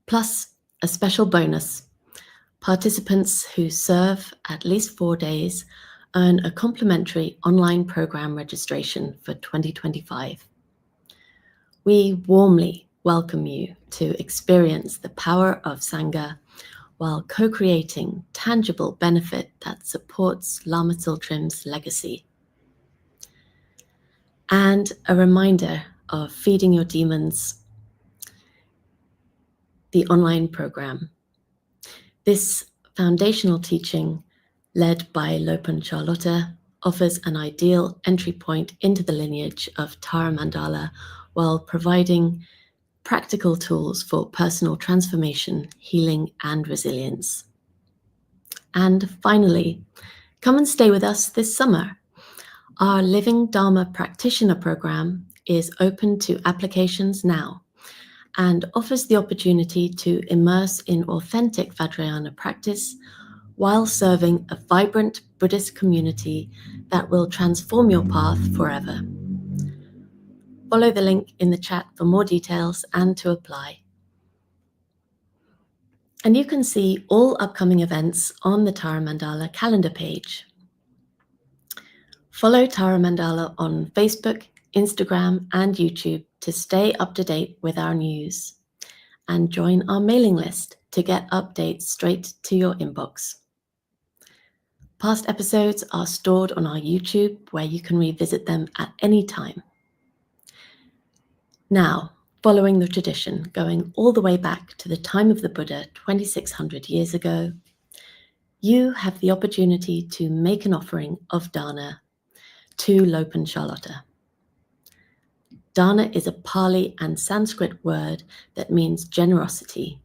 Plus a special bonus. Participants who serve at least 4 days earn a complimentary online program registration for 2025. We warmly welcome you to experience the power of Sangha while co-creating tangible benefit that supports Lama Tsultrim's legacy. And a reminder of Feeding Your Demons, the online program. This foundational teaching, led by Lopön Charlotte, offers an ideal entry point into the lineage of Tara Mandala while providing practical tools for personal transformation, healing, and resilience. And finally, come and stay with us this summer. Our Living Dharma Practitioner Program is open to applications now and offers the opportunity to immerse in authentic Vajrayana practice while serving a vibrant Buddhist community that will transform your path forever. Follow the link in the chat for more details and to apply. And you can see all upcoming events on the Tara Mandala calendar page. Follow Tara Mandala on Facebook, Instagram, and YouTube to stay up to date with our news. And join our mailing list to get updates straight to your inbox. Past episodes are stored on our YouTube, where you can revisit them at any time. Now, following the tradition, going all the way back to the time of the Buddha 2600 years ago, you have the opportunity to make an offering of dana to Lopön Charlotte. Dana is a Pali and Sanskrit word that means generosity.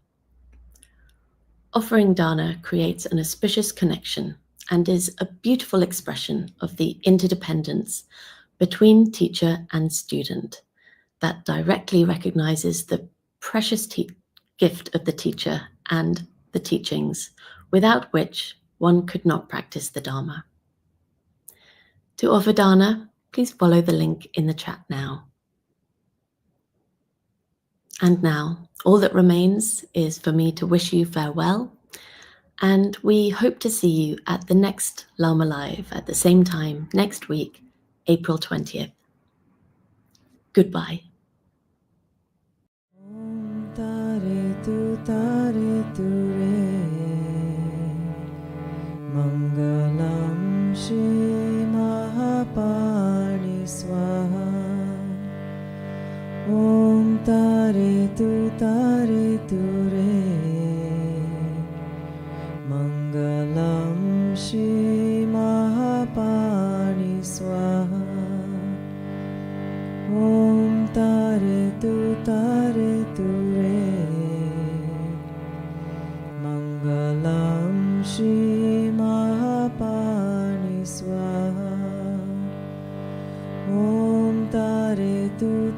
Offering dana creates an auspicious connection and is a beautiful expression of the interdependence between teacher and student that directly recognizes the precious gift of the teacher and the teachings, without which one could not practice the Dharma. To offer dana, please follow the link in the chat now. And now, all that remains is for me to wish you farewell, and we hope to see you at the next Lama Live at the same time next week, April 20th. Goodbye. Tare tu re Mangalam Shri Mahapani Swaha Om Tare tu re Mangalam Shri Mahapani Swaha Om Tare tu re Mangalam Shri Mahapani Swaha Om Tare tu